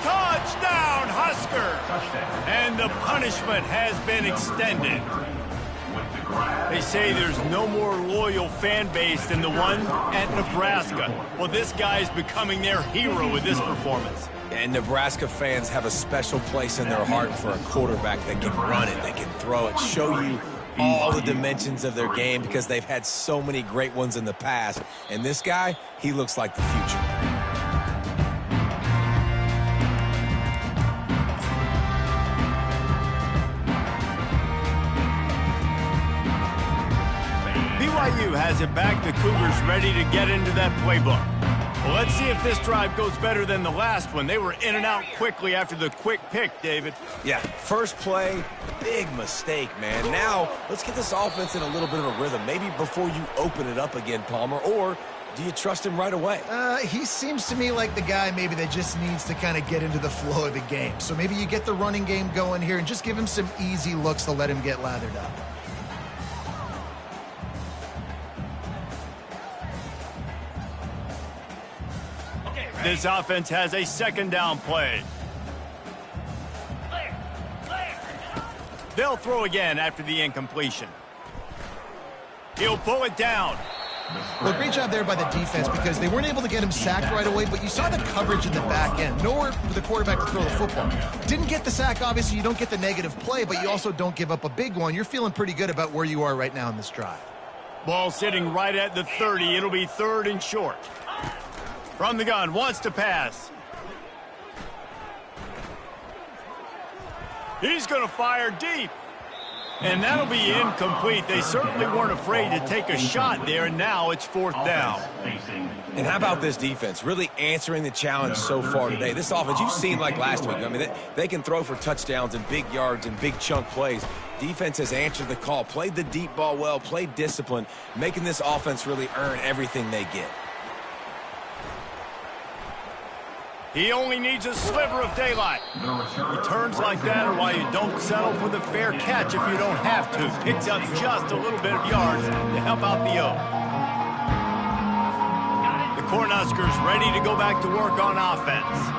Touchdown, Husker! And the punishment has been extended. They say there's no more loyal fan base than the one at Nebraska. Well, this guy's becoming their hero with this performance. And Nebraska fans have a special place in their heart for a quarterback that can run it, that can throw it, show you all the dimensions of their game because they've had so many great ones in the past. And this guy, he looks like the future. BYU has it back. The Cougars ready to get into that playbook. Well, let's see if this drive goes better than the last one. They were in and out quickly after the quick pick, David. Yeah, first play, big mistake, man. Now, let's get this offense in a little bit of a rhythm. Maybe before you open it up again, Palmer, or do you trust him right away? He seems to me like the guy maybe that just needs to kind of get into the flow of the game. So maybe you get the running game going here and just give him some easy looks to let him get lathered up. This offense has a 2nd down play. They'll throw again after the incompletion. He'll pull it down. Well, great job there by the defense because they weren't able to get him sacked right away, but you saw the coverage in the back end. Nowhere for the quarterback to throw the football. Didn't get the sack, obviously. You don't get the negative play, but you also don't give up a big one. You're feeling pretty good about where you are right now in this drive. Ball sitting right at the 30. It'll be 3rd and short. From the gun, wants to pass. He's going to fire deep. And that'll be incomplete. They certainly weren't afraid to take a shot there, and now it's 4th down. And how about this defense? Really answering the challenge so far today. This offense, you've seen like last week. I mean, they can throw for touchdowns and big yards and big chunk plays. Defense has answered the call, played the deep ball well, played discipline, making this offense really earn everything they get. He only needs a sliver of daylight. Returns like that are why you don't settle for the fair catch if you don't have to. Picks up just a little bit of yards to help out the O. The Cornhuskers ready to go back to work on offense.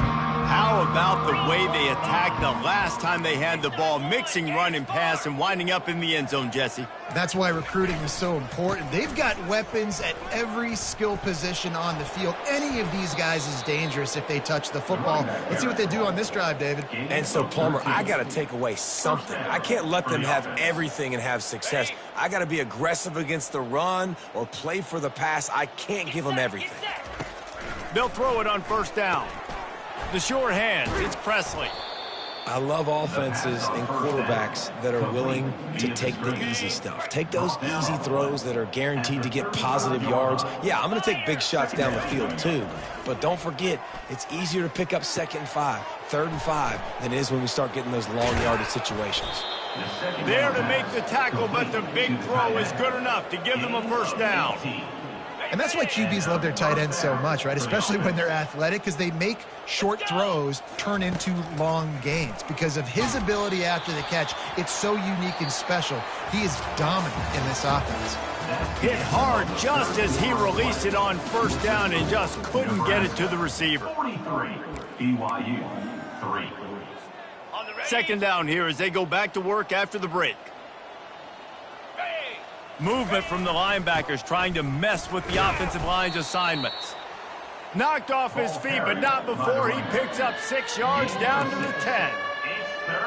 How about the way they attacked the last time they had the ball, mixing run and pass and winding up in the end zone, Jesse? That's why recruiting is so important. They've got weapons at every skill position on the field. Any of these guys is dangerous if they touch the football. Let's see what they do on this drive, David. And so, Palmer, I got to take away something. I can't let them have everything and have success. I got to be aggressive against the run or play for the pass. I can't give them everything. They'll throw it on 1st down. The short hand, it's Presley. I love offenses and quarterbacks that are willing to take the easy stuff. Take those easy throws that are guaranteed to get positive yards. Yeah, I'm going to take big shots down the field too. But don't forget, it's easier to pick up 2nd and 5, 3rd and 5 than it is when we start getting those long yardage situations. There to make the tackle, but the big throw is good enough to give them a 1st down. And that's why QBs love their tight ends so much, right? Especially when they're athletic, because they make short throws turn into long gains. Because of his ability after the catch, it's so unique and special. He is dominant in this offense. Hit hard just as he released it on 1st down and just couldn't get it to the receiver. 43, BYU, 3. 2nd down here as they go back to work after the break. Movement from the linebackers trying to mess with the offensive line's assignments. Knocked off his feet, but not before he picks up 6 yards down to the 10.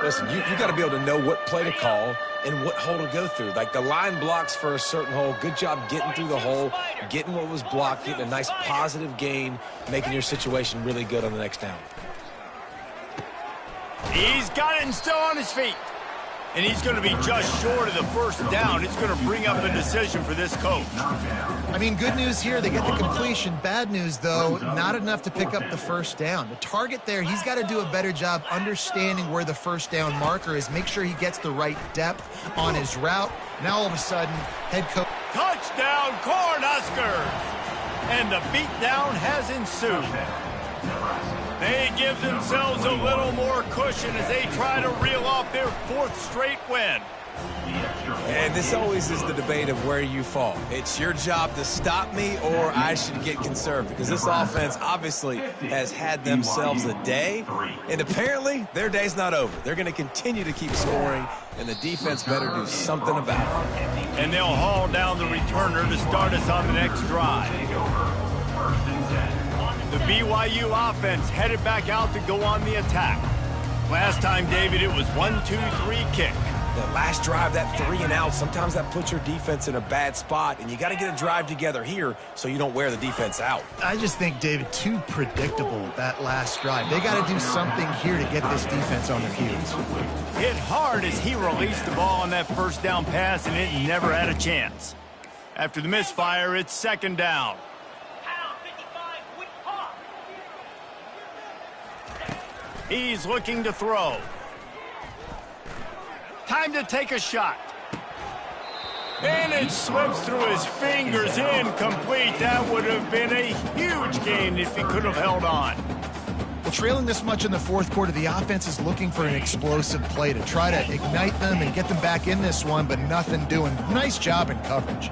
Listen, you got to be able to know what play to call and what hole to go through. Like the line blocks for a certain hole. Good job getting through the hole, getting what was blocked, getting a nice positive gain, making your situation really good on the next down. He's got it and still on his feet. And he's going to be just short of the 1st down. It's going to bring up a decision for this coach. I mean, good news here, they get the completion. Bad news, though, not enough to pick up the 1st down. The target there, he's got to do a better job understanding where the 1st down marker is, make sure he gets the right depth on his route. Now, all of a sudden, head coach. Touchdown, Cornhuskers! And the beatdown has ensued. Nebraska. They give themselves a little more cushion as they try to reel off their 4th straight win. And this always is the debate of where you fall. It's your job to stop me or I should get conservative, because this offense obviously has had themselves a day, and apparently their day's not over. They're going to continue to keep scoring, and the defense better do something about it. And they'll haul down the returner to start us on the next drive. The BYU offense headed back out to go on the attack. Last time, David, it was 1-2-3 kick. The last drive, that 3 and out, sometimes that puts your defense in a bad spot, and you got to get a drive together here so you don't wear the defense out. I just think, David, too predictable, that last drive. They got to do something here to get this defense on their heels. Hit hard as he released the ball on that first down pass, and it never had a chance. After the misfire, it's 2nd down. He's looking to throw. Time to take a shot. And it slips through his fingers, incomplete. That would have been a huge gain if he could have held on. Well, trailing this much in the 4th quarter, the offense is looking for an explosive play to try to ignite them and get them back in this one, but nothing doing. Nice job in coverage.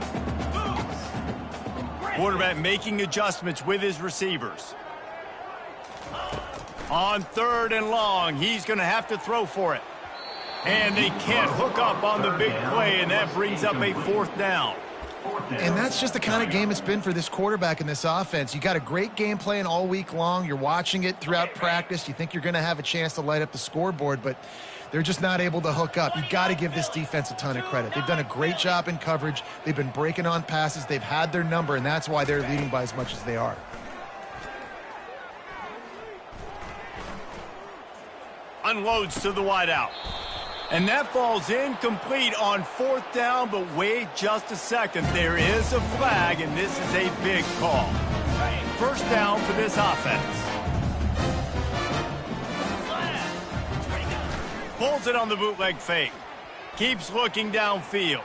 Quarterback making adjustments with his receivers. On 3rd and long, he's going to have to throw for it. And they can't hook up on the big play, and that brings up a 4th down. And that's just the kind of game it's been for this quarterback in this offense. You got a great game plan all week long. You're watching it throughout practice. You think you're going to have a chance to light up the scoreboard, but they're just not able to hook up. You got to give this defense a ton of credit. They've done a great job in coverage. They've been breaking on passes. They've had their number, and that's why they're leading by as much as they are. Unloads to the wideout. And that falls incomplete on 4th down, but wait just a second. There is a flag, and this is a big call. 1st down for this offense. Pulls it on the bootleg fake. Keeps looking downfield.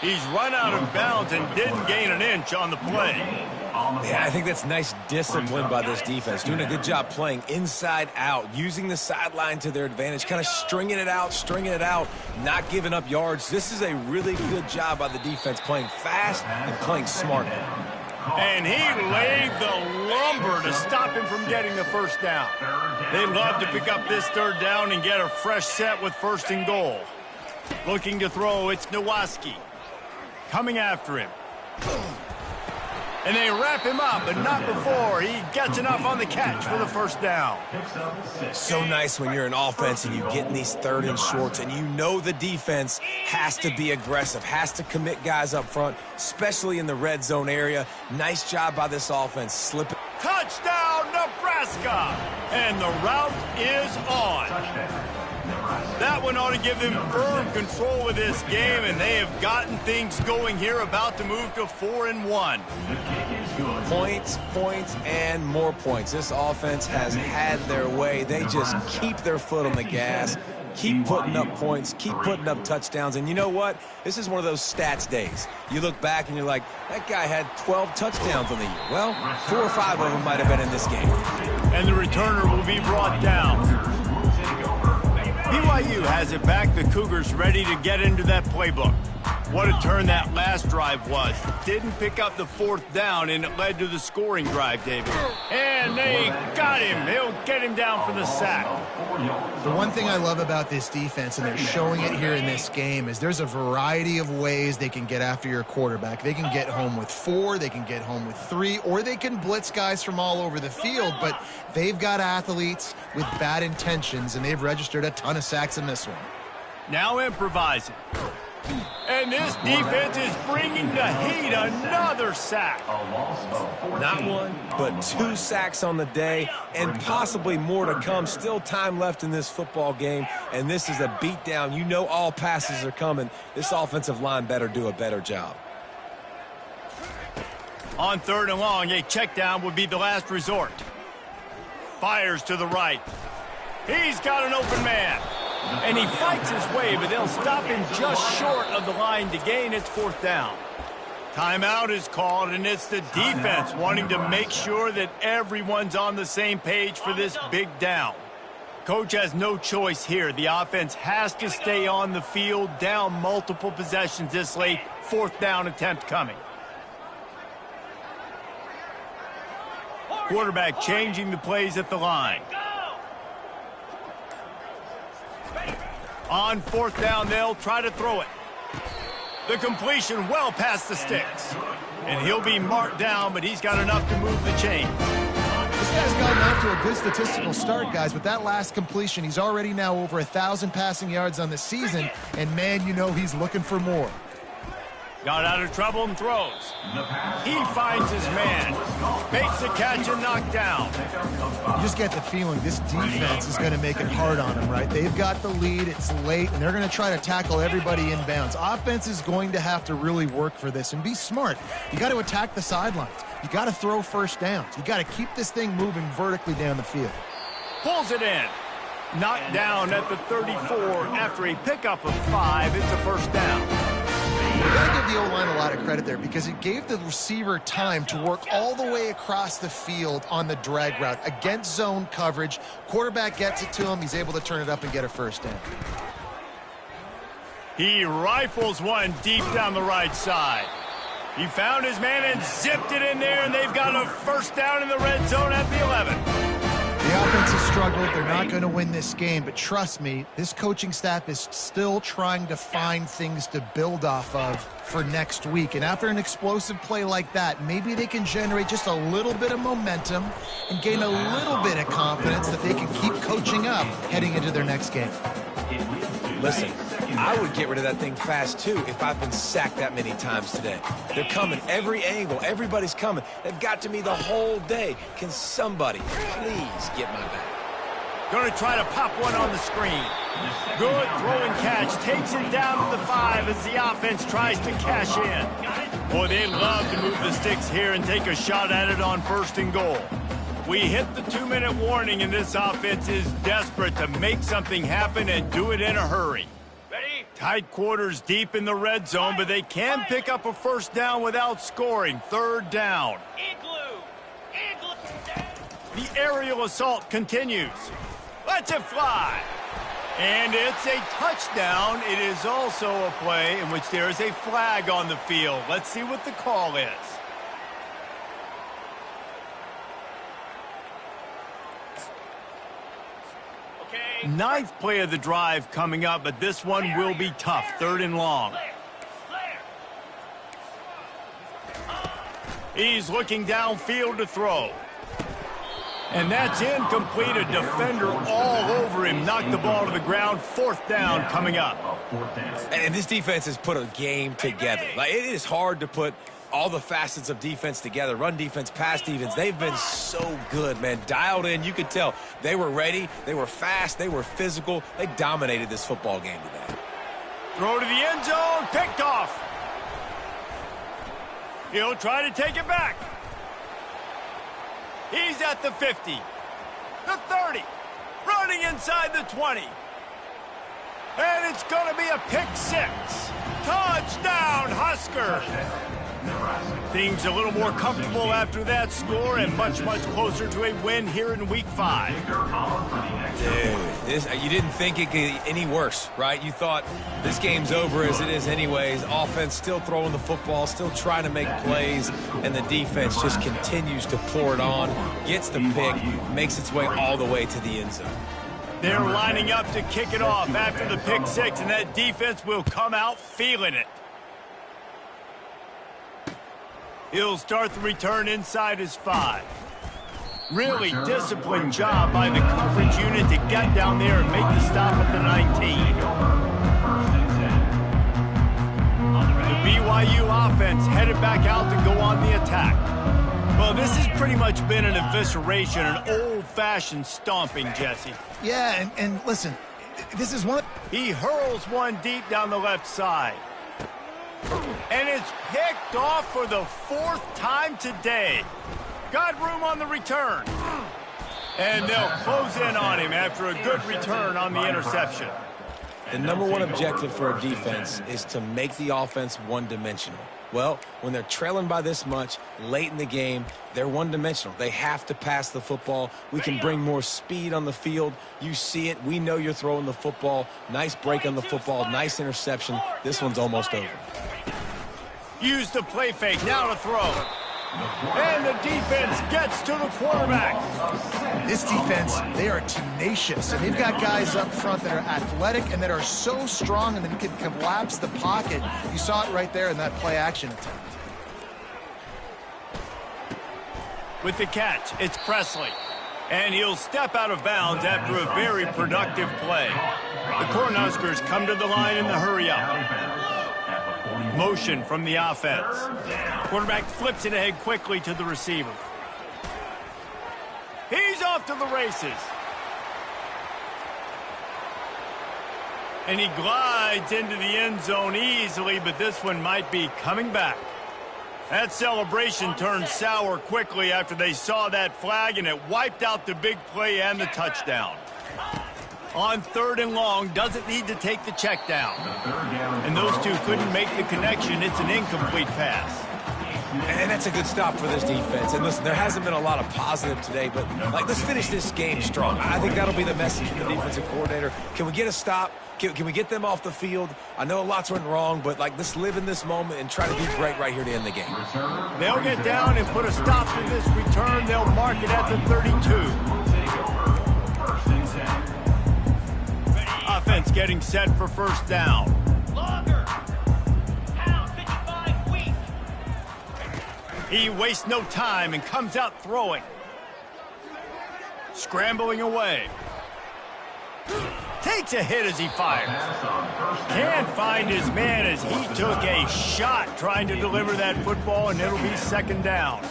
He's run out of bounds and didn't gain an inch on the play. Yeah, I think that's nice discipline by this defense. Doing a good job playing inside out, using the sideline to their advantage, kind of stringing it out, not giving up yards. This is a really good job by the defense, playing fast and playing smart. And he laid the lumber to stop him from getting the 1st down. They love to pick up this 3rd down and get a fresh set with 1st and goal. Looking to throw, it's Nowaski. Coming after him. And they wrap him up, but not before he gets enough on the catch for the 1st down. So nice when you're an offense and you get in these 3rd and shorts and you know the defense has to be aggressive, has to commit guys up front, especially in the red zone area. Nice job by this offense. Slipping. Touchdown, Nebraska! And the route is on. That one ought to give them firm control of this game, and they have gotten things going here, about to move to 4-1. Points, and more points. This offense has had their way. They just keep their foot on the gas, keep putting up points, keep putting up touchdowns. And you know what? This is one of those stats days. You look back and you're like, that guy had 12 touchdowns on the year. Well, 4 or 5 of them might have been in this game. And the returner will be brought down. BYU has it back. The Cougars ready to get into that playbook. What a turn that last drive was. Didn't pick up the 4th down, and it led to the scoring drive, David. And they got him. They'll get him down for the sack. The one thing I love about this defense, and they're showing it here in this game, is there's a variety of ways they can get after your quarterback. They can get home with 4, they can get home with 3, or they can blitz guys from all over the field, but they've got athletes with bad intentions, and they've registered a ton of sacks in this one. Now improvising. And this defense is bringing the heat. Another sack. Not 1, but 2 sacks on the day, and possibly more to come. Still time left in this football game, and this is a beatdown. You know all passes are coming. This offensive line better do a better job. On 3rd and long, a check down would be the last resort. Fires to the right. He's got an open man. And he fights his way, but they'll stop him just short of the line to gain. It's 4th down. Timeout is called, and it's the defense wanting to make sure that everyone's on the same page for this big down. Coach has no choice here. The offense has to stay on the field, down multiple possessions this late. 4th down attempt coming. Quarterback changing the plays at the line. On 4th down, they'll try to throw it. The completion well past the sticks. And he'll be marked down, but he's got enough to move the chains. This guy's gotten off to a good statistical start, guys. With that last completion, he's already now over 1,000 passing yards on the season. And, man, you know he's looking for more. Got out of trouble and throws. He finds his man. Makes the catch and knocked down. You just get the feeling this defense is going to make it hard on him, right? They've got the lead. It's late, and they're going to try to tackle everybody inbounds. Offense is going to have to really work for this and be smart. You got to attack the sidelines. You got to throw first downs. You got to keep this thing moving vertically down the field. Pulls it in. Knocked down at the 34 after a pickup of 5. It's a first down. You got to give the O-line a lot of credit there because it gave the receiver time to work all the way across the field on the drag route against zone coverage. Quarterback gets it to him. He's able to turn it up and get a first down. He rifles one deep down the right side. He found his man and zipped it in there, and they've got a first down in the red zone at the 11. The offense has struggled. They're not going to win this game, but trust me, this coaching staff is still trying to find things to build off of for next week. And after an explosive play like that, maybe they can generate just a little bit of momentum and gain a little bit of confidence that they can keep coaching up heading into their next game. Listen, I would get rid of that thing fast, too, if I've been sacked that many times today. They're coming every angle. Everybody's coming. They've got to me the whole day. Can somebody please get my back? Going to try to pop one on the screen. Good throw and catch. Takes it down to the 5 as the offense tries to cash in. Boy, they love to move the sticks here and take a shot at it on 1st and goal. We hit the 2-minute warning, and this offense is desperate to make something happen and do it in a hurry. Ready? Tight quarters deep in the red zone, but they can pick up a first down without scoring. 3rd down. Igloo. The aerial assault continues. Lets it fly. And it's a touchdown. It is also a play in which there is a flag on the field. Let's see what the call is. Ninth play of the drive coming up, but this one will be tough. 3rd and long. He's looking downfield to throw. And that's incomplete. A defender all over him. Knocked the ball to the ground. 4th down coming up. And this defense has put a game together. Like, it is hard to put all the facets of defense together. Run defense, pass defense. They've been so good, man. Dialed in. You could tell they were ready. They were fast. They were physical. They dominated this football game today. Throw to the end zone. Picked off. He'll try to take it back. He's at the 50. The 30. Running inside the 20. And it's going to be a pick 6. Touchdown, Huskers. Things a little more comfortable after that score and much, much closer to a win here in Week 5. Dude, you didn't think it could get any worse, right? You thought this game's over as it is anyways. Offense still throwing the football, still trying to make plays, and the defense just continues to pour it on, gets the pick, makes its way all the way to the end zone. They're lining up to kick it off after the pick 6, and that defense will come out feeling it. He'll start the return inside his 5. Really disciplined job by the coverage unit to get down there and make the stop at the 19. The BYU offense headed back out to go on the attack. Well, this has pretty much been an evisceration, an old-fashioned stomping, Jesse. Yeah, and listen, this is one. He hurls one deep down the left side. And it's picked off for the 4th time today. Got room on the return. And they'll close in on him after a good return on the interception. The #1 objective for a defense is to make the offense one-dimensional. Well, when they're trailing by this much late in the game, they're one-dimensional. They have to pass the football. We can bring more speed on the field. You see it. We know you're throwing the football. Nice break on the football. Nice interception. This one's almost over. Use the play fake. Now to throw. And the defense gets to the quarterback. This defense, they are tenacious, and they've got guys up front that are athletic and that are so strong and that can collapse the pocket. You saw it right there in that play action attempt. With the catch, it's Presley. And he'll step out of bounds after a very productive play. The Cornhuskers come to the line in the hurry-up. Motion from the offense. Quarterback flips it ahead quickly to the receiver. He's off to the races. And he glides into the end zone easily, but this one might be coming back. That celebration turned sour quickly after they saw that flag, and it wiped out the big play and the touchdown. On 3rd and long, doesn't need to take the check down. And those two couldn't make the connection. It's an incomplete pass. And that's a good stop for this defense. And listen, there hasn't been a lot of positive today, but let's finish this game strong. I think that'll be the message from the defensive coordinator. Can we get a stop? Can we get them off the field? I know lots went wrong, but let's live in this moment and try to be great right here to end the game. They'll get down and put a stop to this return. They'll mark it at the 32. Offense getting set for first down. Longer. Pound 55 weak. He wastes no time and comes out throwing. Scrambling away. Takes a hit as he fires. Can't find his man as he took a shot trying to deliver that football, and it'll be 2nd down.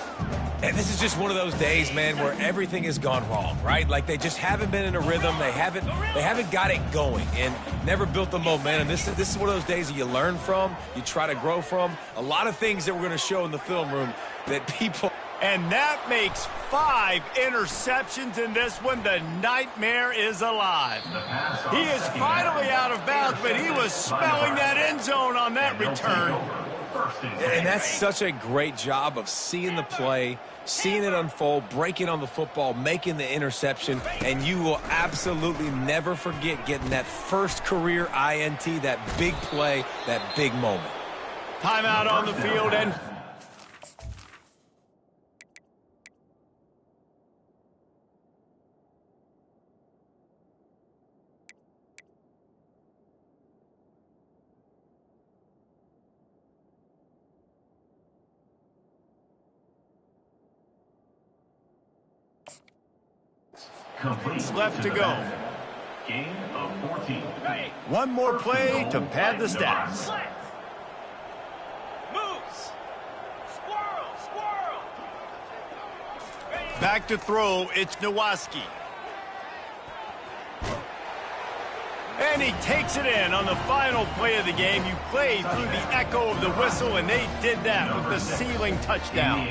And this is just one of those days, man, where everything has gone wrong, right? Like they just haven't been in a rhythm. They haven't got it going and never built the momentum. This is one of those days that you learn from, you try to grow from. A lot of things that we're going to show in the film room that people... And that makes 5 interceptions in this one. The nightmare is alive. He is finally out of bounds, but he was smelling that end zone on that return. And that's such a great job of seeing the play, seeing it unfold, breaking on the football, making the interception, and you will absolutely never forget getting that first career INT, that big play, that big moment. Timeout on the field, and Complete left to go. Game of 14. One more play to pad the stats. Moves. Squirrel. Squirrel. Back to throw, it's Nowaski. And he takes it in on the final play of the game. You played through the echo of the whistle, and they did that with the ceiling touchdown.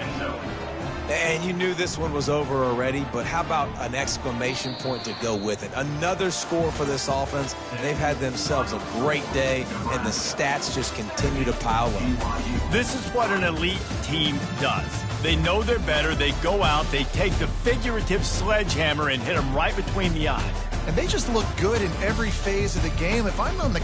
And you knew this one was over already, but how about an exclamation point to go with it? Another score for this offense. They've had themselves a great day, and the stats just continue to pile up. This is what an elite team does. They know they're better. They go out, they take the figurative sledgehammer and hit them right between the eyes. And they just look good in every phase of the game. If I'm on the